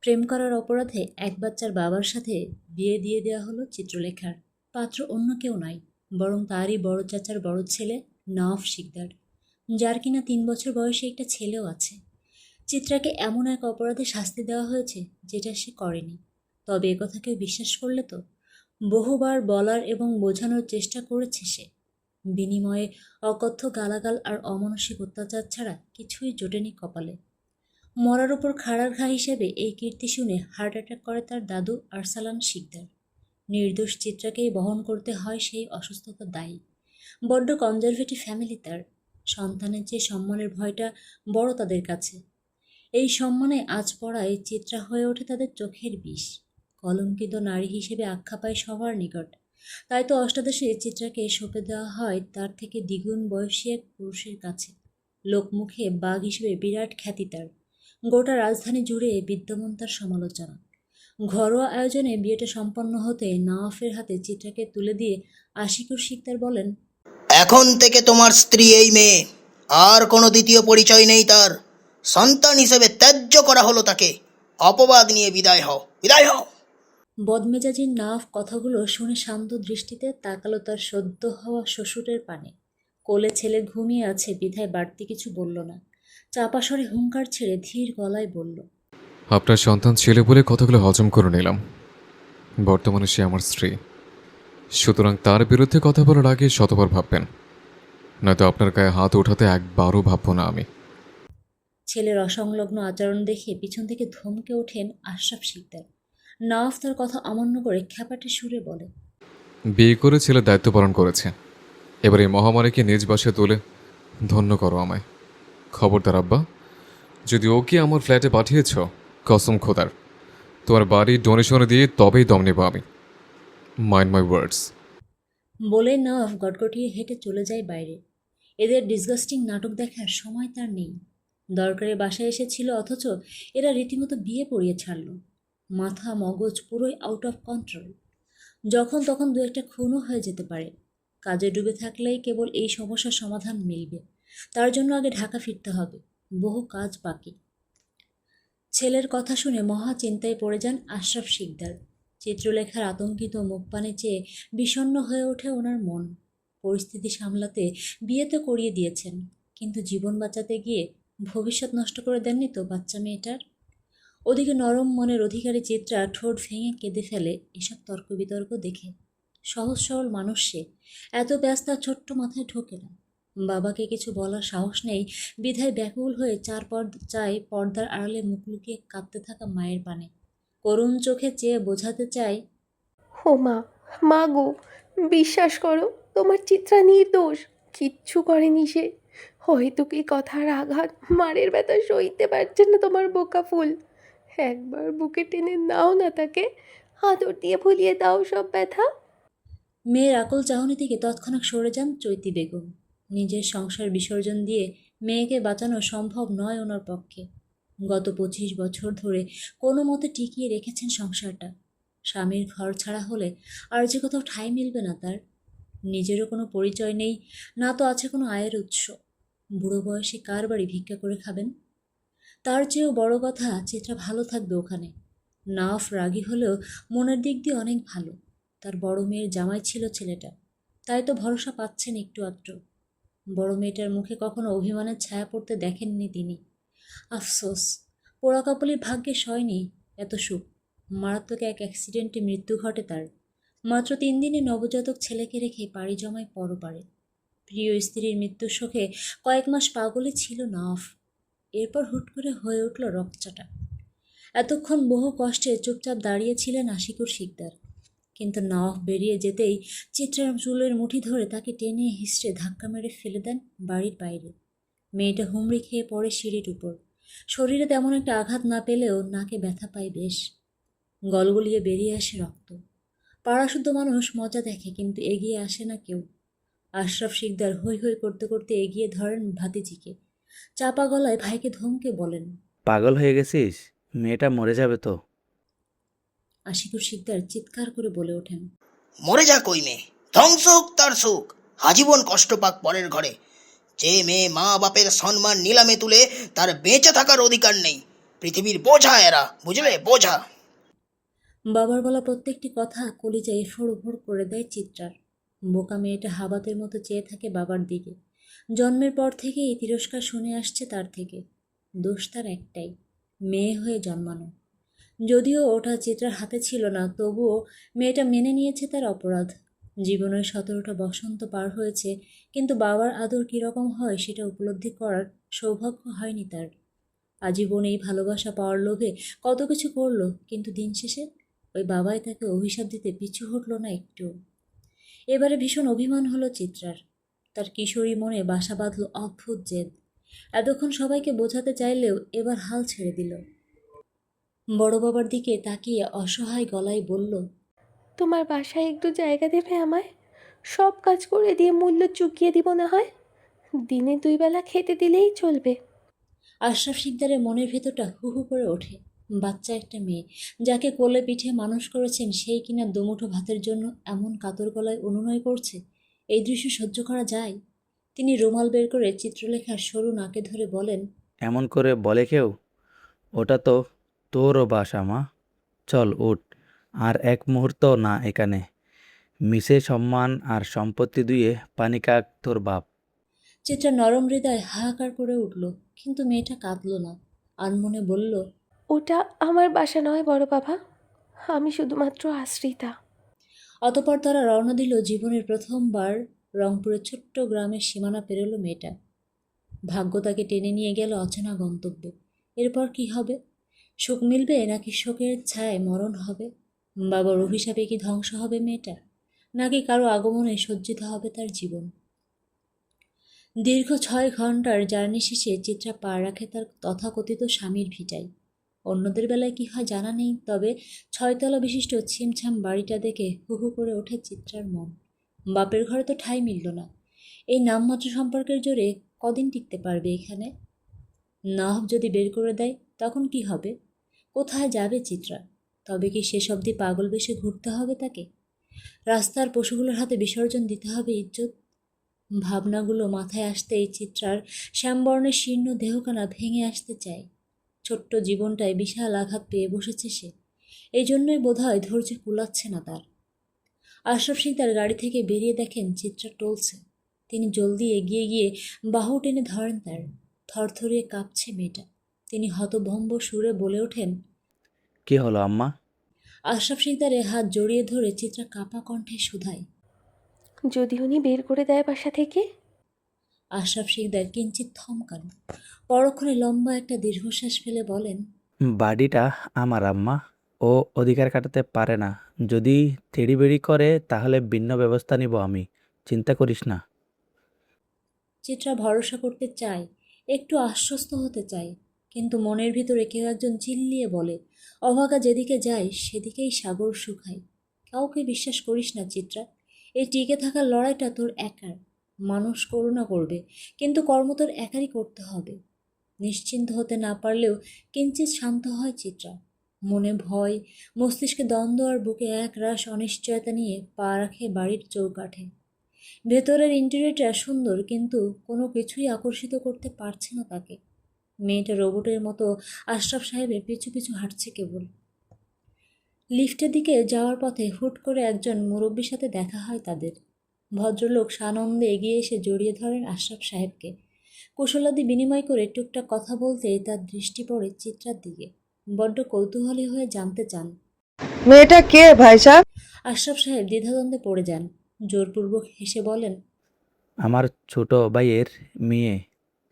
প্রেম করার অপরাধে এক বাচ্চার বাবার সাথে বিয়ে দিয়ে দেওয়া হলো চিত্রলেখার। পাত্র অন্য কেউ নয়, বরং তারই বড় চাচার বড় ছেলে নওয়াব শিকদার, যার কিনা 3 বছর বয়সে একটা ছেলেও আছে। চিত্রাকে এমন এক অপরাধে শাস্তি দেওয়া হয়েছে যেটা সে করেনি। তবে একথা কেউ বিশ্বাস করলে তো? বহুবার বলার এবং বোঝানোর চেষ্টা করেছে সে, বিনিময়ে অকথ্য গালাগাল আর অমানসিক অত্যাচার ছাড়া কিছুই জোটেনি কপালে। মরার উপর খাড়ার ঘা হিসেবে এই কীর্তি শুনে হার্ট অ্যাটাক করে তার দাদু আরসালান শিকদার। নির্দোষ চিত্রাকেই বহন করতে হয় সেই অসুস্থতার দায়ী। বড্ড কনজারভেটিভ ফ্যামিলি তার। সন্তানের চেয়ে সম্মানের ভয়টা বড় তাদের কাছে। এই সম্মানে আঁচ পড়ায় চিত্রা হয়ে ওঠে তাদের চোখের বিষ। কলঙ্কিত নারী হিসেবে আখ্যা পায় সবার নিকট। তাই তো অষ্টাদশে চিত্রাকে সঁপে দেওয়া হয় তার থেকে দ্বিগুণ বয়সী এক পুরুষের কাছে। লোকমুখে বাঘ হিসেবে বিরাট খ্যাতি তার। গোটা রাজধানী জুড়ে বিদ্যমান তার সমালোচনা। ঘরোয়া আয়োজনে বিয়েটা সম্পন্ন হতে নওয়াফের হাতে চিত্রাকে তুলে দিয়ে আশিকুর শিকদার বলেন, এখন থেকে তোমার স্ত্রী এই মেয়ে, আর কোনো দ্বিতীয় পরিচয় নেই তার। সন্তান হিসেবে ত্যায্য করা হলো তাকে। অপবাদ নিয়ে বিদায় হও, বিদায় হও। বদমেজাজির নওয়াফ কথাগুলো শুনে শান্ত দৃষ্টিতে তাকালো তার সদ্য হওয়া শ্বশুরের পানে। কোলে ছেলে ঘুমিয়ে আছে বিধায় বাড়তি কিছু বলল না। চাপা স্বরে হুঙ্কার ছেড়ে ধীর গলায় বলল, আপনার সন্তান ছেলে বলে কথাগুলো হজম করে নিলাম। বর্তমানে সে আমার স্ত্রী, সুতরাং তার বিরুদ্ধে কথা বলার আগে শতবার ভাববেন, নয়তো আপনার গায়ে হাত ওঠাতে একবারও ভাববো না আমি। ছেলের অসংলগ্ন আচরণ দেখে পিছন থেকে ধমকে ওঠেন আশরাফ শিকদার। নওয়াফ তার কথা অমান্য করে খ্যাপাটে সুরে বলে, বিয়ে করে ছেলে দায়িত্ব পালন করেছে, এবার এই মহামারীকে নিজ বাসায় তুলে ধন্য করো আমায়। খবরদার আব্বা, যদি ওকে আমার ফ্ল্যাটে পাঠিয়েছ, কসম খোদার তোমার বাড়ি ডোনেশনে দিয়ে তবেই দম নেব আমি। মাইন্ড মাই ওয়ার্ডস। বলে নওয়াফ গটগটিয়ে হেঁটে চলে যায় বাইরে। এদের ডিসগাস্টিং নাটক দেখার সময় তার নেই। দরকারে বাসায় এসেছিল, অথচ এরা রীতিমতো বিয়ে পড়িয়ে ছাড়ল। মাথা মগজ পুরোই আউট অফ কন্ট্রোল। যখন তখন দু একটা খুনও হয়ে যেতে পারে। কাজে ডুবে থাকলেই কেবল এই সমস্যার সমাধান মিলবে। তার জন্য আগে ঢাকা ফিরতে হবে, বহু কাজ বাকি। ছেলের কথা শুনে মহা চিন্তায় পড়ে যান আশরাফ শিকদার। চিত্রলেখার আতঙ্কিত মুখপানে চেয়ে বিষণ্ণ হয়ে ওঠে ওনার মন। পরিস্থিতি সামলাতে বিয়ে তো করিয়ে দিয়েছেন, কিন্তু জীবন বাঁচাতে গিয়ে ভবিষ্যৎ নষ্ট করে দেননি তো বাচ্চা মেয়েটার? ওদিকে নরম মনের অধিকারী চিত্রা ঠোঁট ভেঙে কেঁদে ফেলে এসব তর্ক বিতর্ক দেখে। সহজ সরল মানুষ সে, এত ব্যস্ত আর ছোট্ট মাথায় ঢোকে না। বাবাকে কিছু বলার সাহস নেই বিধায় ব্যাকুল হয়ে চায় পর্দার আড়ালে মুখ লুকিয়ে কাঁদতে থাকা মায়ের পানে। করুণ চোখে চেয়ে বোঝাতে চায়, ও মা, মা গো, বিশ্বাস করো, তোমার চিত্রা নির্দোষ, কিচ্ছু করেনি সে। হয়তো কি কথার আঘাত, মারের ব্যথা সইতে পারছে না তোমার বোকা ফুল। একবার বুকে টেনে নাও না তাকে, আদর দিয়ে ভুলিয়ে দাও সব ব্যথা। মেয়ের আকুল চাহনি থেকে তৎক্ষণাৎ সরে যান চৈতি বেগম। নিজের সংসার বিসর্জন দিয়ে মেয়েকে বাঁচানো সম্ভব নয় ওনার পক্ষে। গত 25 বছর ধরে কোনো মতে টিকিয়ে রেখেছেন সংসারটা। স্বামীর ঘর ছাড়া হলে আর যে কোথাও ঠাঁই মিলবে না তার। নিজেরও কোনো পরিচয় নেই, না তো আছে কোনো আয়ের উৎস। বুড়ো বয়সে কার বাড়ি ভিক্ষা করে খাবেন? তার চেয়েও বড় কথা, চিত্রা ভালো থাকবে ওখানে। নাফ রাগী হলেও মনের দিক দিয়ে অনেক ভালো। তার বড় মেয়ের জামাই ছিল ছেলেটা, তাই তো ভরসা পাচ্ছেন একটু আধটু। বড় মেয়েটার মুখে কখনো অভিমানের ছায়া পড়তে দেখেননি তিনি। আফসোস, পোড়া কপালের ভাগ্যে সয়নি এত সুখ। মারাত্মক এক অ্যাক্সিডেন্টে মৃত্যু ঘটে তার। মাত্র 3 দিনে নবজাতক ছেলেকে রেখে পাড়ি জমায় পরপারে। প্রিয় স্ত্রীর মৃত্যুর শোকে কয়েক মাস পাগলই ছিল নাফ। এরপর হুট করে হয়ে উঠল রকচাটা। এতক্ষণ বহু কষ্টে চুপচাপ দাঁড়িয়েছিলেন আশিকুর শিকদার, কিন্তু নওয়াফ বেরিয়ে যেতেই চিত্রার চুলের মুঠি ধরে তাকে টেনে হিঁচড়ে ধাক্কা মেরে ফেলে দেন বাড়ির বাইরে। মেয়েটা হুমড়ি খেয়ে পড়ে সিঁড়ির উপর। শরীরে তেমন একটা আঘাত না পেলেও নাকে ব্যথা পায় বেশ। গলগলিয়ে বেরিয়ে আসে রক্ত। পাড়াশুদ্ধ মানুষ মজা দেখে, কিন্তু এগিয়ে আসে না কেউ। আশরাফ শিকদার হৈ হৈ করতে করতে এগিয়ে ধরেন ভাতিজিকে। চাপা গলায় ভাইকে ধমকে বলেন, পাগল হয়ে গেছিস? মেয়েটা মরে যাবে তো। আশিকুর শিকদার চিৎকার করে বলে ওঠেন, মরে যাক ওই মেয়ে, ধ্বংস হোক তার সুখ, আজীবন কষ্ট পাক পরের ঘরে। যে মেয়ে মা বাপের সম্মান নিলামে তুলে তার বেঁচে থাকার অধিকার নেই। পৃথিবীর বোঝা এরা, বুঝলে, বোঝা। বাবার বলা প্রত্যেকটি কথা কলিজায় এফোড় ওফোড় করে দেয় চিত্রার। বোকা মেয়েটা হাবাতের মতো চেয়ে থাকে বাবার দিকে। জন্মের পর থেকেই এই তিরস্কার শুনে আসছে তার থেকে। দোষ তার একটাই, মেয়ে হয়ে জন্মানো। যদিও ওটা চিত্রার হাতে ছিল না, তবুও মেয়েটা মেনে নিয়েছে তার অপরাধ। জীবনের 17টা বসন্ত পার হয়েছে, কিন্তু বাবার আদর কীরকম হয় সেটা উপলব্ধি করার সৌভাগ্য হয়নি তার। আজীবন এই ভালোবাসা পাওয়ার লোভে কত কিছু করলো, কিন্তু দিন শেষে ওই বাবাই তাকে অভিশাপ দিতে পিছু হটল না একটু। এবারে ভীষণ অভিমান হলো চিত্রার। তার কিশোরী মনে বাসা বাঁধল অদ্ভুত জেদ। এতক্ষণ সবাইকে বোঝাতে চাইলেও এবার হাল ছেড়ে দিল। বড় বাবার দিকে তাকিয়ে অসহায় গলায় বলল, তোমার বাসায় একটু জায়গা দেবে আমায়? সব কাজ করে দিয়ে মূল্য চুকিয়ে দিব না হয়। দিনে 2 বেলা খেতে দিলেই চলবে। আশরাফ শিকদারের মনের ভেতরটা হু হু করে ওঠে। বাচ্চা একটা মেয়ে, যাকে কোলে পিঠে মানুষ করেছেন, সেই কিনা দুমুঠো ভাতের জন্য এমন কাতর গলায় অনুনয় করছে। এই দৃশ্য সহ্য করা যায়? তিনি রুমাল বের করে চিত্রলেখার সরু নাকে ধরে বলেন, এমন করে বলে কেউ? ওটা তো তোরও বাসা মা। চল উঠ, আর এক মুহূর্ত না এখানে। মিশে সম্মান আর সম্পত্তি দুয়ে পানি কাক তোর বাপ। চিত্রা নরম হৃদয় হাহাকার করে উঠল, কিন্তু মেয়েটা কাঁদল না। আনমনে বলল, ওটা আমার বাসা নয় বড় বাবা, আমি শুধুমাত্র আশ্রিতা। অতঃপর তারা রওনা দিল। জীবনের প্রথমবার রংপুরের ছোট্ট গ্রামের সীমানা পেরোলো মেয়েটা। ভাগ্য তাকে টেনে নিয়ে গেল অচেনা গন্তব্যে। এরপর কি হবে? সুখ মিলবে নাকি শোকের ছায়ায় মরণ হবে? বাবার অভিশাপে কি ধ্বংস হবে মেয়েটা, নাকি কারো আগমনে সজ্জিত হবে তার জীবন? দীর্ঘ 6 ঘন্টার জার্নি শেষে চিত্রা পা রাখে তার তথাকথিত স্বামীর ভিটায়। অন্যদের বেলায় কি হয় জানা নেই, তবে 6 তলা বিশিষ্ট ছিমছাম বাড়িটা দেখে হু হু করে ওঠে চিত্রার মন। বাপের ঘরে তো ঠাঁই মিলল না। এই নামমাত্র সম্পর্কের জোরে কদিন টিকতে পারবে এখানে? নাহব যদি বের করে দেয়, তখন কি হবে? কোথায় যাবে চিত্রা? তবে কি শেষ অবধি পাগল বেশে ঘুরতে হবে তাকে? রাস্তার পশুগুলোর হাতে বিসর্জন দিতে হবে ইজ্জত? ভাবনাগুলো মাথায় আসতেই চিত্রার শ্যামবর্ণের শীর্ণ দেহখানা ভেঙে আসতে চায়। ছোট্ট জীবনটায় বিশাল আঘাত পেয়ে বসেছে সে। এই জন্যই বোধহয় ধৈর্য কুলাচ্ছে না তার। আশরাফ শিকদার গাড়ি থেকে বেরিয়ে দেখেন চিত্রা টলছে। তিনি জলদি এগিয়ে গিয়ে বাহু টেনে ধরেন তার। থরথরিয়ে কাঁপছে মেয়েটা। তিনি হতভম্ব সুরে বলে ওঠেন, কি হলো আম্মা? আশরাফ শিকদারের হাত জড়িয়ে ধরে চিত্রা কাঁপা কণ্ঠে শুধায়। যদি উনি বের করে দেয় বাসা থেকে? আশরাফ শিকদার কিঞ্চিত থমকান। পরক্ষণে লম্বা একটা দীর্ঘশ্বাস ফেলে বলেন, বাড়িটা আমার আম্মা। ও অধিকার কাটাতে পারে না। যদি তেড়িবেড়ি করে তাহলে ভিন্ন ব্যবস্থা নিব আমি। চিন্তা করিস না। চিত্রা ভরসা করতে চায়, একটু আশ্বস্ত হতে চায়, কিন্তু মনের ভিতরে কেউ একজন চিল্লিয়ে বলে, অভাগা যেদিকে যায় সেদিকেই সাগর শুকায়। কাউকে বিশ্বাস করিস না চিত্রা। এই টিকে থাকার লড়াইটা তোর একার। মানুষ করুণা করবে, কিন্তু কর্ম তোর একারই করতে হবে। নিশ্চিন্ত হতে না পারলেও কিঞ্চিত শান্ত হয় চিত্রা। মনে ভয়, মস্তিষ্কে দ্বন্দ্ব আর বুকে এক রাশ অনিশ্চয়তা নিয়ে পা রাখে বাড়ির চৌকাঠে। ভেতরের ইন্টেরিয়রটা সুন্দর, কিন্তু কোনো কিছুই আকর্ষিত করতে পারছে না তাকে। মেয়েটা রোবটের মতো আশরাফ সাহেবের পিছু পিছু হাঁটছে কেবল। লিফটের দিকে যাওয়ার পথে হুট করে একজন মুরব্বির সাথে দেখা হয় তাদের। ভদ্রলোক সানন্দে এগিয়ে এসে জড়িয়ে ধরেন আশরাফ সাহেবকে। কুশলাদি বিনিময় করে টুকটাক কথা বলতেই তার দৃষ্টি পড়ে চিত্রার দিকে। বড্ড কৌতূহলী হয়ে জানতে চান। মেয়েটা কে ভাই সাহেব? আশরাফ সাহেব দ্বিধাদ্বন্দ্বে পড়ে যান। জোরপূর্বক হেসে বলেন, আমার ছোট ভাইয়ের মেয়ে,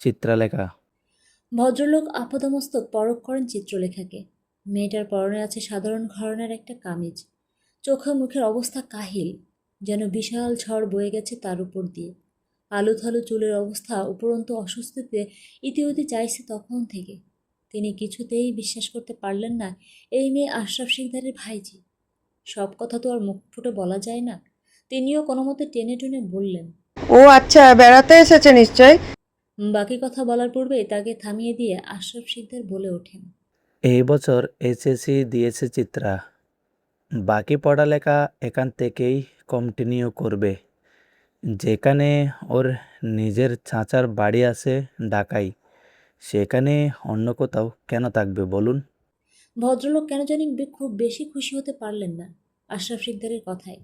চিত্রালেখা। ভদ্রলোক আপাদমস্তক পরখ করেন চিত্রলেখাকে। মেয়েটার পরনে আছে সাধারণ ঘরানার একটা কামিজ। চোখে মুখের অবস্থা কাহিল, যেন বিশাল ঝড় বয়ে গেছে তার উপর দিয়ে। আলুথালু চুলের অবস্থা উপরন্তু অস্বস্তিতে ইতিউতি চাইছে তখন থেকে। তিনি কিছুতেই বিশ্বাস করতে পারলেন না এই মেয়ে আশরাফ শিকদারের ভাইজি। সব কথা তো আর মুখ ফুটে বলা যায় না। তিনিও কোনো মতে টেনে টেনে বললেন। ও আচ্ছা, বেড়াতে এসেছে নিশ্চয়। বাকি কথা বলার পূর্বেই তাকে থামিয়ে দিয়ে আশরাফ শিকদার বলে ওঠেন, এই বছর এসএসসি দিয়েছে চিত্রা। বাকি পড়ালেখা এখান থেকেই কন্টিনিউ করবে। যেখানে ওর নিজের চাচার বাড়ি আছে ঢাকায়, সেখানে অন্য কোথাও কেন থাকবে বলুন? ভদ্রলোক কেন জানি খুব বেশি খুশি হতে পারলেন না আশরাফ শিকদারের কথায়।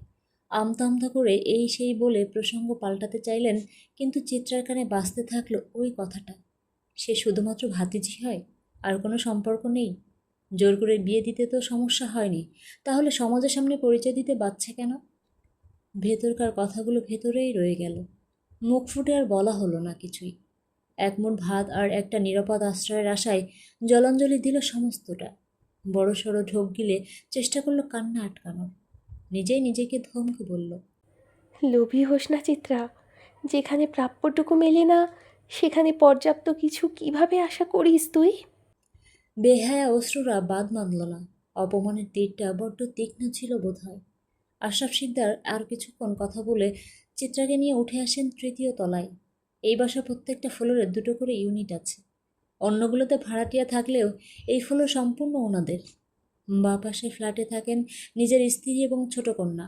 আমতা আমতা করে এই সেই বলে প্রসঙ্গ পাল্টাতে চাইলেন, কিন্তু চিত্রার কানে বাজতে থাকলো ওই কথাটা। সে শুধুমাত্র ভাতিজি হয়, আর কোনো সম্পর্ক নেই? জোর করে বিয়ে দিতে তো সমস্যা হয়নি, তাহলে সমাজের সামনে পরিচয় দিতে বাচ্ছে কেন? ভেতরকার কথাগুলো ভেতরেই রয়ে গেল, মুখ ফুটে আর বলা হলো না কিছুই। এক মুঠ ভাত আর একটা নিরাপদ আশ্রয়ের আশায় জলাঞ্জলি দিল সমস্তটা। বড়সড় ঢোক গিলে চেষ্টা করলো কান্না আটকানোর। নিজেই নিজেকে ধমকে বলল, লোভী হোস না চিত্রা, যেখানে প্রাপ্যটুকু মেলে না সেখানে পর্যাপ্ত কিছু কিভাবে আশা করিস তুই? বেহায়া অশ্রুরা বাদ মানল না। অপমানের তীরটা বড্ড তীক্ষ্ণ ছিল বোধহয়। আশরাফ শিকদার আর কিছুক্ষণ কথা বলে চিত্রাকে নিয়ে উঠে আসেন তৃতীয় তলায়। এই বাসার প্রত্যেকটা ফ্লোরে দুটো করে ইউনিট আছে। অন্যগুলোতে ভাড়াটিয়া থাকলেও এই ফ্লোর সম্পূর্ণ ওনাদের। বাঁ পাশে ফ্ল্যাটে থাকেন নিজের স্ত্রী এবং ছোট কন্যা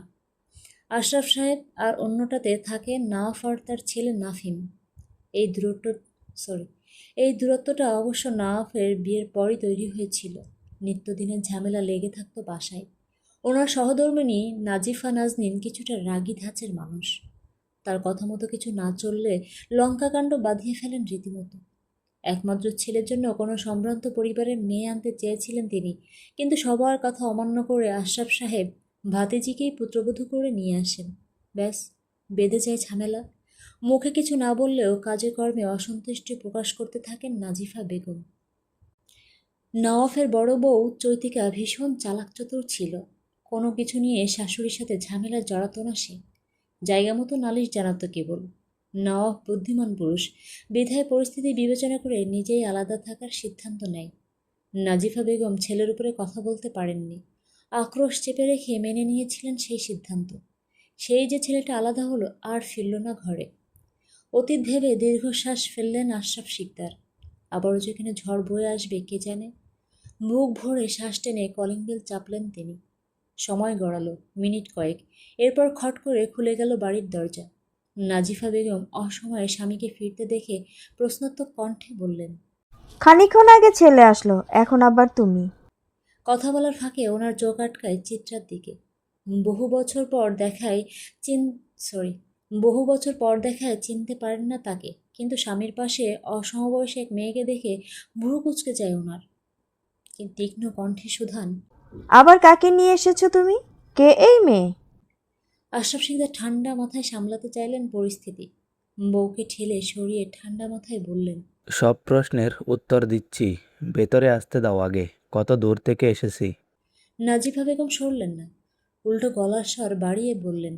আশরাফ সাহেব, আর অন্যটাতে থাকে নাফ আর তার ছেলে নাফিম। এই দূরত্ব সরি এই দূরত্বটা অবশ্য নাফের বিয়ের পরই তৈরি হয়েছিল। নিত্যদিনের ঝামেলা লেগে থাকতো বাসায়। ওনার সহধর্মিণী নাজিফা নাজনীন কিছুটা রাগী ধাঁচের মানুষ। তার কথা মতো কিছু না চললে লঙ্কাকাণ্ড বাঁধিয়ে ফেলেন রীতিমতো। একমাত্র ছেলের জন্য কোনো সম্ভ্রান্ত পরিবারের মেয়ে আনতে চেয়েছিলেন তিনি, কিন্তু সবার কথা অমান্য করে আশরাফ সাহেব ভাতিজিকেই পুত্রবধূ করে নিয়ে আসেন। ব্যাস, বেঁধে যায় ঝামেলা। মুখে কিছু না বললেও কাজে কর্মে অসন্তুষ্টি প্রকাশ করতে থাকেন নাজিফা বেগম। নওয়াফের বড় বউ চৈতিকা ভীষণ চালাক চতুর ছিল। কোনো কিছু নিয়ে শাশুড়ির সাথে ঝামেলা জড়াতো না সে। জায়গা মতো নালিশ জানাতো কেবল। নওয়াফ বুদ্ধিমান পুরুষ, বিধায় পরিস্থিতি বিবেচনা করে নিজেই আলাদা থাকার সিদ্ধান্ত নেয়। নাজিফা বেগম ছেলের উপরে কথা বলতে পারেননি। আক্রোশ চেপে রেখে মেনে নিয়েছিলেন সেই সিদ্ধান্ত। সেই যে ছেলেটা আলাদা হলো আর ফিরল না ঘরে। অতীত ভেবে দীর্ঘশ্বাস ফেললেন আশরাফ শিকদার। আবারও যেখানে ঝড় বয়ে আসবে কে জানে। বুক ভরে শ্বাস টেনে কলিং বেল চাপলেন তিনি। সময় গড়ালো মিনিট কয়েক। এরপর খট করে খুলে গেল বাড়ির দরজা। নাজিফা বেগম অসময়ে স্বামীকে ফিরতে দেখে প্রশ্নোত্তর কণ্ঠে বললেন, খানিকক্ষণ আগে ছেলে আসলো, এখন আবার তুমি? কথা বলার ফাঁকে ওনার চোখ আটকায় চিত্রার দিকে। বহু বছর পর দেখায় বহু বছর পর দেখায় চিনতে পারেন না তাকে, কিন্তু স্বামীর পাশে অসমবয়সী এক মেয়েকে দেখে ভুরু কুঁচকে যায় ওনার। কিন্তু তীক্ষ্ণ কণ্ঠে সুধান, আবার কাকে নিয়ে এসেছো তুমি? কে এই মেয়ে? আশরাফ শিকদার ঠান্ডা মাথায় সামলাতে চাইলেন পরিস্থিতি। বউকে ঠেলে সরিয়ে ঠান্ডা মাথায় বললেন, সব প্রশ্নের উত্তর দিচ্ছি, ভেতরে আসতে দাও আগে, কত দূর থেকে এসেছি। নাজিফা বেগম সরলেন না, উল্টো গলার স্বর বাড়িয়ে বললেন,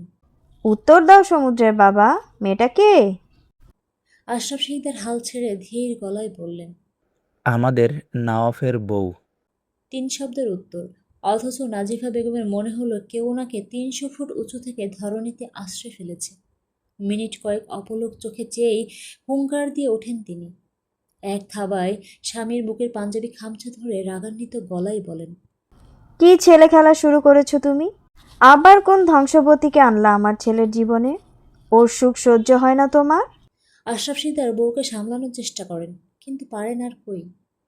উত্তর দাও সমুদ্রের বাবা, মেয়েটা কে? আশরাফ শিকদার হাল ছেড়ে ধীর গলায় বললেন, আমাদের নওয়াফের বউ। 3 শব্দের উত্তর, অথচ নাজিফা বেগমের মনে হলো কেউ ওনাকে 300 ফুট উঁচু থেকে ধরণীতে আশ্রয় ফেলেছে। মিনিট কয়েক অপলক চোখে চেয়েই হুঙ্কার দিয়ে ওঠেন তিনি। এক থাবায় স্বামীর বুকের পাঞ্জাবি খামচা ধরে রাগান্বিত গলায় বলেন, কি ছেলে খেলা শুরু করেছো তুমি? আবার কোন ধ্বংসবতীকে আনলা আমার ছেলের জীবনে? ওর সুখ সহ্য হয় না তোমার? আশরাফ শিকদার বউকে সামলানোর চেষ্টা করেন, কিন্তু পারেন আর কই।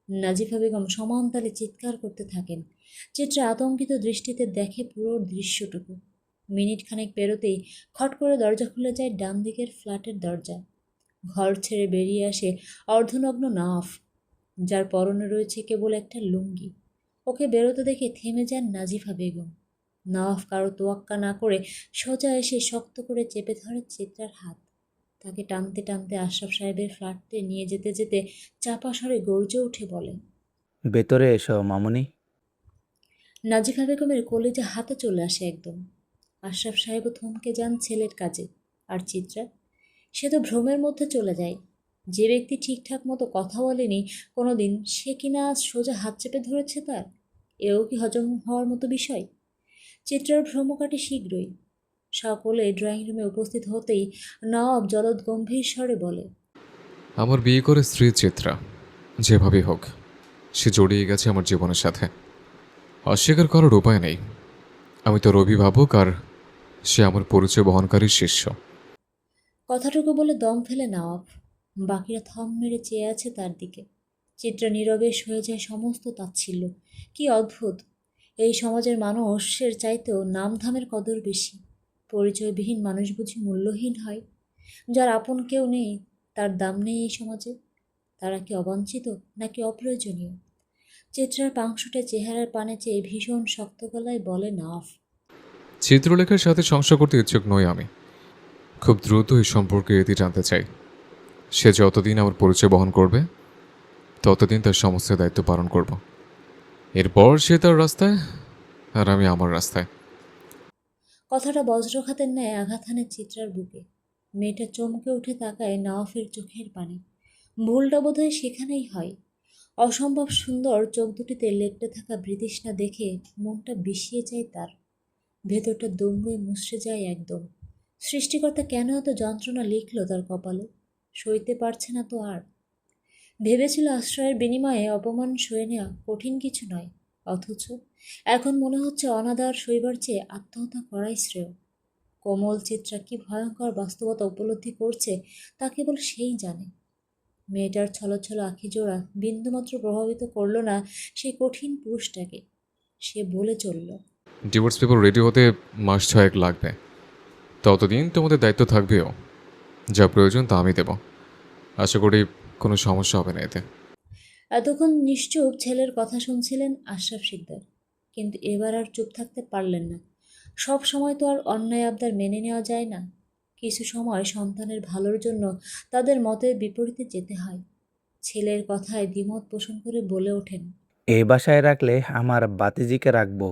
নাজিফা বেগম সমান তালে চিৎকার করতে থাকেন। চিত্রা আতঙ্কিত দৃষ্টিতে দেখে পুরো দৃশ্যটুকু। মিনিট খানেক পেরোতেই খট করে দরজা খুলে যায় ডান দিকের ফ্ল্যাটের দরজা। ঘর ছেড়ে বেরিয়ে আসে অর্ধনগ্ন নাফ, যার পরনে রয়েছে কেবল একটা লুঙ্গি। ওকে বেরোতে দেখে থেমে যান নাজিফা বেগম। নাফ কারো তোয়াক্কা না করে সোজা এসে শক্ত করে চেপে ধরে চিত্রার হাত। তাকে টানতে টানতে আশরাফ সাহেবের ফ্ল্যাটে নিয়ে যেতে যেতে চাপা স্বরে গর্জে উঠে বলেন, ভেতরে এসো মামুনি। নাজিফা বেগমের কলিজা হাতে চলে আসে একদম। আশরাফ সাহেবও থমকে যান ছেলের কাজে। আর চিত্রা, সে তো ভ্রমের মধ্যে চলে যায়। যে ব্যক্তি ঠিকঠাক মতো কথা বলেনি কোনো দিন, সে কিনা আজ সোজা হাত চেপে ধরেছে তার, এও কি হজম হওয়ার মতো বিষয়? চিত্রার ভ্রম কাটে শীঘ্রই। সকলে ড্রয়িং রুমে উপস্থিত হতেই নওয়াব জলদ গম্ভীর স্বরে বলে, আমার বিয়ে করে স্ত্রী চিত্রা, যেভাবেই হোক সে জড়িয়ে গেছে আমার জীবনের সাথে। অস্বীকার করার উপায় নেই। আমি তোর অভিভাবক আর সে আমার পরিচয় বহনকারী শিষ্য। কথাটুকু বলে দম ফেলে নওয়াব। বাকিরা থম মেরে চেয়ে আছে তার দিকে। চিত্রা নীরবে সয়ে যায় সমস্ত তাচ্ছিল্য। কি অদ্ভুত! এই সমাজের মানুষের চাইতেও নামধামের কদর বেশি। পরিচয়বিহীন মানুষ বুঝি মূল্যহীন হয়? যার আপন কেউ নেই, তার দাম নেই এই সমাজে? তারা কি অবাঞ্ছিত নাকি অপ্রয়োজনীয়? চিত্রার পাংশুটে চেহারার পানে চেয়ে ভীষণ শক্ত গলায় বলে নওয়াব। চিত্রলেখার সাথে সংসার করতে ইচ্ছুক নই আমি। খুব দ্রুত এই সম্পর্কে ইতি জানতে চাই। সে যতদিন আমার পরিচয় বহন করবে ততদিন তার সমস্ত দায়িত্ব পালন করব। এরপর সে তার রাস্তায় আর আমি আমার রাস্তায়। কথাটা বজ্রঘাতের ন্যায় আঘাত হানে চিত্রার বুকে। মেয়েটা চমকে উঠে তাকায় নওয়াফের চোখের পানে। ভুলটা বোধহয় সেখানেই হয়। অসম্ভব সুন্দর চোখ দুটিতে লেপ্টে থাকা বৃতৃষ্ণা দেখে মনটা বিষিয়ে যায় তার। ভেতরটা দমড়ে মুচড়ে যায় একদম। সৃষ্টিকর্তা কেন এত যন্ত্রণা লিখল তার কপালে? সইতে পারছে না তো আর। ভেবেছিল আশ্রয়ের বিনিময়ে অপমান সয়ে নেওয়া কঠিন কিছু নয়, অথচ এখন মনে হচ্ছে অনাদার সইবার চেয়ে আত্মহত্যা করাই শ্রেয়। কোমল চিত্রা কি ভয়ঙ্কর বাস্তবতা উপলব্ধি করছে তা কেবল সেই জানে। মেয়েটার ছলছল আঁখি জোড়া বিন্দুমাত্র প্রভাবিত করল না সেই কঠিন পুরুষটাকে। সে বলে চলল, ডিভোর্স পেপার রেডি হতে মাস 6 লাগবে। ততদিন তোমাদের দায়িত্ব থাকবেও। যা প্রয়োজন তা আমি দেব। আশা করি কোনো সমস্যা হবে না এতে। এতক্ষণ নিশ্চুপ ছেলের কথা শুনছিলেন আশরাফ শিকদার, কিন্তু এবার আর চুপ থাকতে পারলেন না। সব সময় তো আর অন্যায় আবদার মেনে নেওয়া যায় না। কিছু সময় সন্তানের ভালোর জন্য তাদের মতের বিপরীতে যেতে হয়। ছেলের কথায় দ্বিমত পোষণ করে বলে ওঠেন, এই বাসায় রাখলে আমার বাতিজিকে রাখবো,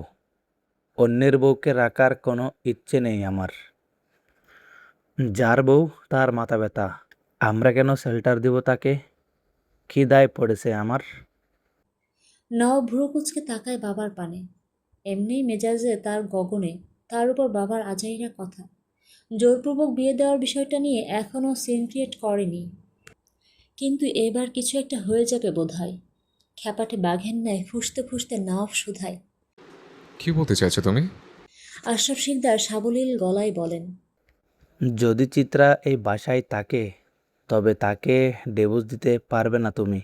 অন্যের বউকে রাখার কোনো ইচ্ছে নেই আমার। যার বউ তার মাথা ব্যথা, আমরা কেন শেল্টার দিব তাকে? কি দায় পড়েছে আমার? নাও ভ্রু কুচকে তাকায় বাবার পানে। এমনিই মেজাজে তার গগনে, তার উপর বাবার আজাইরা কথা। জোরপূর্বক বিয়ে দেওয়ার বিষয়টা নিয়ে এখনও সিন ক্রিয়েট করেনি, কিন্তু এবার কিছু একটা হয়ে যাবে বোধহয়। খ্যাপাটে বাঘের ন্যায় ফুঁসতে ফুঁসতে নাও শুধায়। কি বলতে চাইছো তুমি? আশরাফ শিকদার সাবলীল গলায় বলেন, যদি চিত্রা এই বাসায় থাকে তবে তাকে ডিভোর্স দিতে পারবে না তুমি।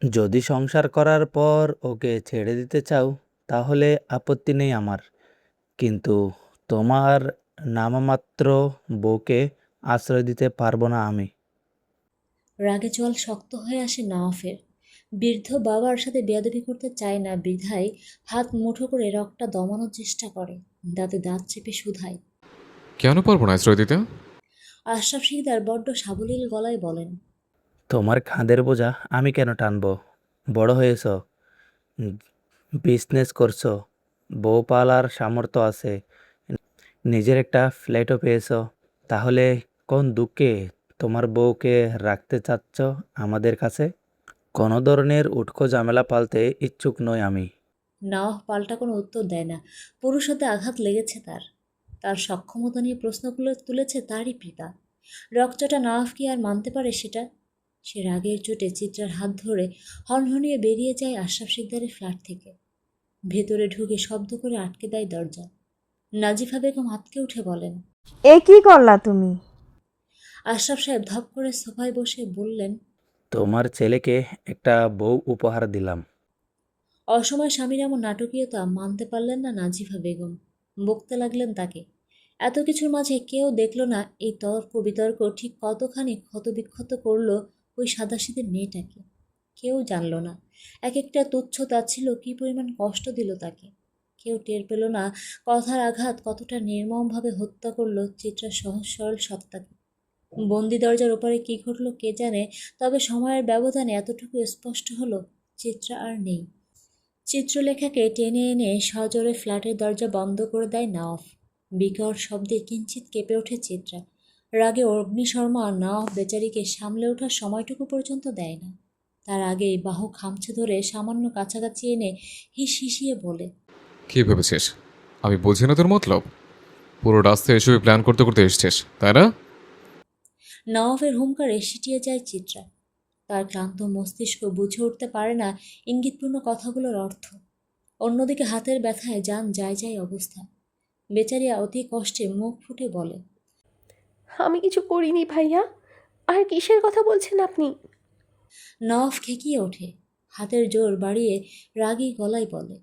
যদি সংসার করার পর ওকে ছেড়ে দিতে চাও তাহলে আপত্তি নেই আমার, কিন্তু তোমার নামমাত্র বউকে আশ্রয় দিতে পারবো না আমি। রাগে জল শক্ত হয়ে আসে নওয়াফের। বৃদ্ধ বাবার সাথে বেয়াদবি করতে চায় না বিধায় হাত মুঠো করে রগটা দমানোর চেষ্টা করে, দাঁতে দাঁত চেপে শুধায়। কেন পারবো না আশ্রয় দিতে? আশরাফ শিকদার বড্ড সাবলীল গলায় বলেন, তোমার খাঁদের বোঝা আমি কেন টানবো? বড় হয়েছ, বিজনেস করছো, বউ পালার সামর্থ্য আছে, নিজের একটা ফ্ল্যাটও পেয়েছো, তাহলে কোন দুঃখে তোমার বউকে রাখতে চাচ্ছ আমাদের কাছে? কোনো ধরনের উটকো ঝামেলা পালতে ইচ্ছুক নই আমি। নওয়াফ পাল্টা কোনো উত্তর দেয় না। পুরুষ হতে আঘাত লেগেছে তার। তার সক্ষমতা নিয়ে প্রশ্নগুলো তুলেছে তারই পিতা। রকচটা নওয়াফ কি আর মানতে পারে সেটা? সে রাগের চোটে চিত্রার হাত ধরে হনহনিয়ে বেরিয়ে যায় আশরাফ শিকদারের ফ্ল্যাট থেকে। ভেতরে ঢুকে শব্দ করে আটকে দেয় দরজা। নাজিফা বেগম আঁতকে উঠে বলেন, এ কি করলা তুমি? আশরাফ সাহেব ধপ করে সোফায় বসে বললেন, তোমার ছেলেকে একটা বউ উপহার দিলাম। অসময় স্বামীর এমন নাটকীয়তা মানতে পারলেন না নাজিফা বেগম। বকতে লাগলেন তাকে। এত কিছুর মাঝে কেউ দেখল না এই তর্ক বিতর্ক ঠিক কতখানি ক্ষতবিক্ষত করল ওই সাদাসিধে মেয়েটাকে। কেউ জানল না এক একটা তুচ্ছ তাচ্ছিল্য কী পরিমাণ কষ্ট দিল তাকে। কেউ টের পেল না কথার আঘাত কতটা নির্মমভাবে হত্যা করল চিত্রার সহজ সরল সত্তাকে। বন্দি দরজার ওপারে কী ঘটল কে জানে, তবে সময়ের ব্যবধানে এতটুকু স্পষ্ট হলো, চিত্রা আর নেই। চিত্রলেখাকে টেনে এনে সজোরে ফ্ল্যাটের দরজা বন্ধ করে দেয় নওয়াফ। বিকট শব্দে কিঞ্চিত কেঁপে ওঠে চিত্রা। রাগে অগ্নিশর্মা নওয়াফ বেচারিকে সামলে ওঠার সময়টুকু পর্যন্ত দেয় না। তার আগেই বাহু খামচে ধরে সামান্য কাছাকাছি এনে হিস হিসিয়ে বলে, কি ভেবেছিস আমি বুঝি না তোর মতলব? পুরো রাস্তায় এসবে প্ল্যান করতে করতে এসছিস, তাই না? নওয়াফের হুঙ্কারে সিটিয়ে যায় চিত্রা। তার ক্লান্ত মস্তিষ্ক বুঝে উঠতে পারে না ইঙ্গিতপূর্ণ কথাগুলোর অর্থ। অন্যদিকে হাতের ব্যথায় যান যায় যায় অবস্থা। বেচারিয়া অতি কষ্টে মুখ ফুটে বলে, আমি কিছু করিনি ভাইয়া। আর কিসের কথা বলছেন আপনি? নওয়াফ খেকিয়ে ওঠে, হাতের জোর বাড়িয়ে রাগী গলায় বলে।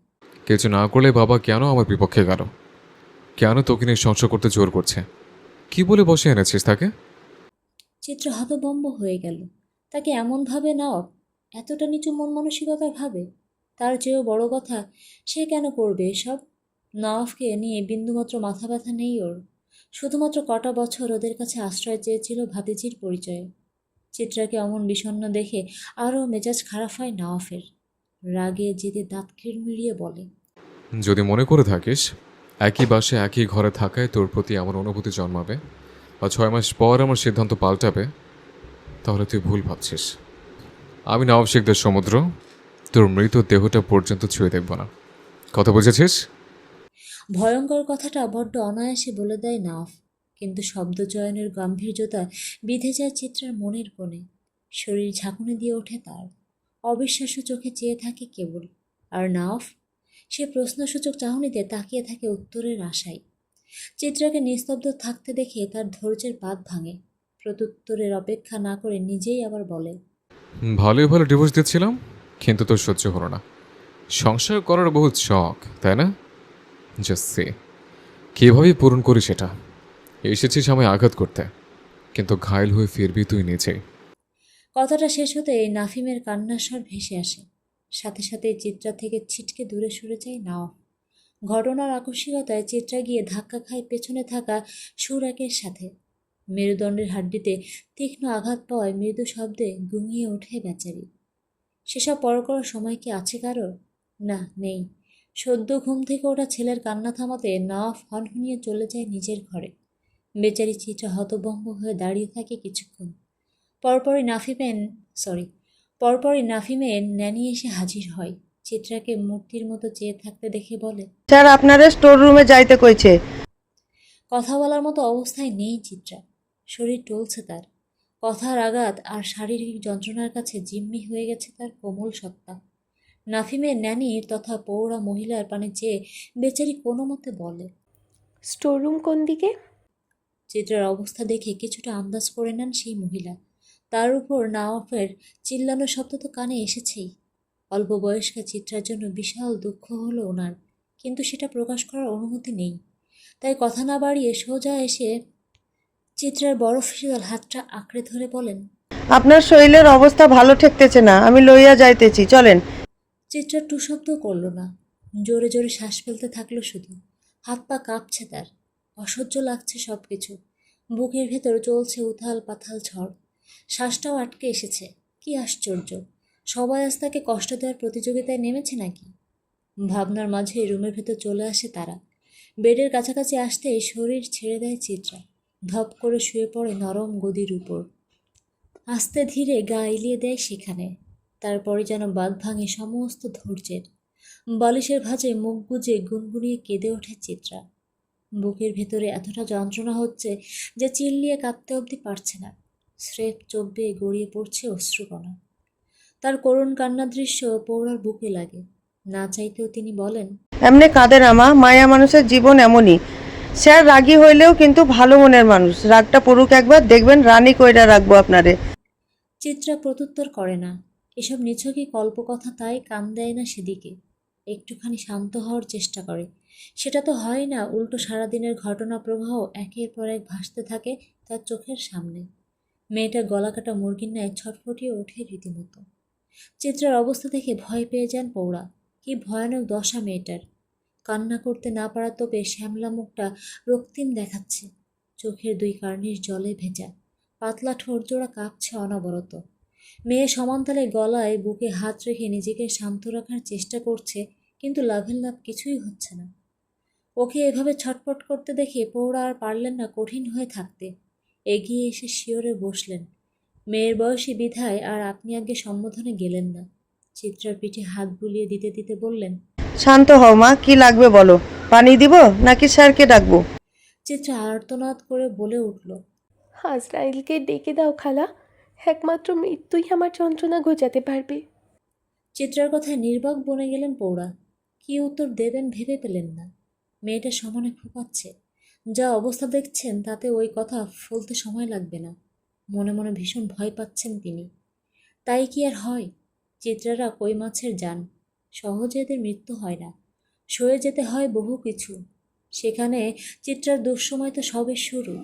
কিছু না করলে বাবা কেন আমার বিপক্ষে গেল? কেন তোকে নিয়ে সংসার করতে জোর করছে? কি বলে বসে এনেছিস তাকে? চিত্র হতভম্ব হয়ে গেল। তাকে এমনভাবে নওয়াফ এতটা নিচু মন মানসিকতার ভাবে? তার চেয়েও বড় কথা, সে কেন করবে এসব? নওয়াফকে নিয়ে বিন্দুমাত্র মাথা ব্যথা নেই ওর। শুধুমাত্র কটা বছর ওদের কাছে আশ্রয় চেয়েছিল ভাতিজির পরিচয়ে। চিত্রাকে অমন বিষণ্ণ দেখে আরও মেজাজ খারাপ হয় নওয়াফের। রাগে জিদে দাঁত কিড়মিড়িয়ে বলে। যদি মনে করে থাকিস একই বাসে একই ঘরে থাকায় তোর প্রতি আমার অনুভূতি জন্মাবে বা 6 মাস পর আমার সিদ্ধান্ত পাল্টাবে, তাহলে তুই ভুল ভাবছিস। আমি নওয়াব শিকদার সমুদ্র, তোর মৃত দেহটা পর্যন্ত ছুঁয়ে দেখব না। কথা বুঝেছিস? ভয়ঙ্কর কথাটা বড্ড অনায়াসে বলে দেয় নওয়াফ, কিন্তু শব্দচয়নের গাম্ভীর্যতা বিঁধে যায় চিত্রার মনের কোণে। শরীর ঝাঁকুনি দিয়ে ওঠে তার। অবিশ্বাস্য চোখে চেয়ে থাকে কেবল। আর নওয়াফ, সে প্রশ্নসূচক চাহনিতে তাকিয়ে থাকে উত্তরের আশায়। চিত্রাকে নিস্তব্ধ থাকতে দেখে তার ধৈর্যের বাঁধ ভাঙে। প্রত্যুত্তরের অপেক্ষা না করে নিজেই আবার বলে। ভালোই ভালো ডিভোর্স দিচ্ছিলাম, কিন্তু তোর সহ্য হলো না। সংসার করার বহুত শখ, তাই না? জাস্ট সে কীভাবে পূরণ করি সেটা। এসেছিস আমায় আঘাত করতে, কিন্তু ঘায়ল হয়ে ফিরবি তুই নিজেই। কথাটা শেষ হতেই নাফিমের কান্নার স্বর ভেসে আসে। সাথে সাথে চিত্রা থেকে ছিটকে দূরে সরে যায় নওয়াফ। ঘটনার আকস্মিকতায় চিত্রা গিয়ে ধাক্কা খায় পেছনে থাকা সুরাকের সাথে। মেরুদণ্ডের হাড্ডিতে তীক্ষ্ণ আঘাত পাওয়ায় মৃদু শব্দে গুঙিয়ে ওঠে বেচারি। সেসব পর করার সময় কি আছে কারোর? না, নেই। সদ্য ঘুম থেকে ওঠা ছেলের কান্না থামাতে নওয়াফ হনহনিয়ে চলে যায় নিজের ঘরে। বেচারি চিত্রা হতভম্ব হয়ে দাঁড়িয়ে থাকে কিছুক্ষণ। পরপরই নাফিমেন সরি পরপরই নাফিমের ন্যানি এসে হাজির হয়। চিত্রাকে মূর্তির মতো চেয়ে থাকতে দেখে বলে। স্যার আপনারে স্টোর রুমে যাইতে কইছে। কথা বলার মতো অবস্থায় নেই চিত্রা। শরীর টলছে তার। কথার আঘাত আর শারীরিক যন্ত্রণার কাছে জিম্মি হয়ে গেছে তার কোমল সত্তা। নাফিমের ন্যানি তথা পৌরা মহিলার পানে চেয়ে বেচারি কোনো মতে বলে। স্টোররুম কোন দিকে? চিত্রার অবস্থা দেখে কিছুটা আন্দাজ করে নেন সেই মহিলা। তার উপর নওয়াফের চিল্লানো শব্দ তো কানে এসেছেই। অল্প বয়স্কা চিত্রার জন্য বিশাল দুঃখ হলো ওনার, কিন্তু সেটা প্রকাশ করার অনুমতি নেই। তাই কথা না বাড়িয়ে সোজা এসে চিত্রার বরফ শীতল হাতটা আঁকড়ে ধরে বলেন। আপনার শরীরের অবস্থা ভালো ঠেকতেছে না, আমি লইয়া যাইতেছি, চলেন। চিত্রা টু শব্দ করল না, জোরে জোরে শ্বাস ফেলতে থাকলো শুধু। হাত পা কাঁপছে তার। অসহ্য লাগছে সব কিছু। বুকের ভেতর চলছে উথাল পাথাল ঝড়। শ্বাসটাও আটকে এসেছে। কি আশ্চর্য! সবাই আজ তাকে কষ্ট দেওয়ার প্রতিযোগিতায় নেমেছে নাকি? ভাবনার মাঝে রুমের ভেতর চলে আসে তারা। বেডের কাছাকাছি আসতেই শরীর ছেড়ে দেয় চিত্রা। ধপ করে শুয়ে পড়ে নরম গদির উপর। আস্তে ধীরে গা এলিয়ে দেয় সেখানে। তারপরে যেন বাঁধ ভাঙে সমস্ত ধৈর্যের। বালিশের ভাঁজে মুখ গুজে গুনগুনিয়ে কেঁদে ওঠে চিত্রা। বুকের ভেতরে এতটা যন্ত্রণা হচ্ছে যে চিল্লিয়ে কাঁদতে অবধি পারছে না। স্রেফ চোখ বেয়ে গড়িয়ে পড়ছে অশ্রুকণা। তার করুণ কান্নার দৃশ্য পৌরার বুকে লাগে। না চাইতেও তিনি বলেন। এমনি কাঁদে না মা, মায়া মানুষের জীবন এমনই। স্যার রাগী হইলেও কিন্তু ভালো মনের মানুষ। রাগটা পড়ুক একবার, দেখবেন রানী কইরা রাখবো আপনারে। চিত্রা প্রত্যুত্তর করে না। এসব নিছকই কল্পকথা, তাই কান দেয় না সেদিকে। একটুখানি শান্ত হওয়ার চেষ্টা করে। সেটা তো হয় না, উল্টো সারাদিনের ঘটনা প্রবাহ একের পর এক ভাসতে থাকে তার চোখের সামনে। মেয়েটা গলাকাটা মুরগির ন্যায় ছটফটিয়ে ওঠে রীতিমতো। চিত্রার অবস্থা দেখে ভয় পেয়ে যান পৌরা। কি ভয়ানক দশা মেয়েটার! কান্না করতে না পারা তোপে শ্যামলা মুখটা রক্তিম দেখাচ্ছে। চোখের দুই কার্নিশ জলে ভেজা। পাতলা ঠোঁট জোড়া কাঁপছে অনবরত। মেয়ে সমান্তালে গলায় বুকে হাত রেখে নিজেকে শান্ত রাখার চেষ্টা করছে, কিন্তু লাভের লাভ কিছুই হচ্ছে না। ওকে এভাবে ছটফট করতে দেখে পৌরা আর পারলেন না কঠিন হয়ে থাকতে। এগিয়ে এসে শিওরে বসলেন। মেয়ের বয়সী বিধায় আর আপনি আগে সম্বোধনে গেলেন না। চিত্রার পিঠে হাত বুলিয়ে দিতে দিতে বললেন। শান্ত হও মা, কি লাগবে বলো। পানি দিব নাকি স্যারকে ডাকবো? চিত্রা আর্তনাদ করে বলে উঠল। আজরাইলকে ডেকে দাও খালা। একমাত্র মৃত্যুই আমার যন্ত্রণা ঘোচাতে পারবে। চিত্রার কথায় নির্বাক বনে গেলেন পৌরা। কি উত্তর দেবেন ভেবে পেলেন না। মেয়েটা সমানে ফুপাচ্ছে। যা অবস্থা দেখছেন তাতে ওই কথা ফলতে সময় লাগবে না। মনে মনে ভীষণ ভয় পাচ্ছেন তিনি। তাই কি আর হয়? চিত্রারা কই মাছের জান, সহজে এদের মৃত্যু হয় না, সয়ে যেতে হয় বহু কিছু। সেখানে চিত্রার দুঃসময় তো সবে শুরু।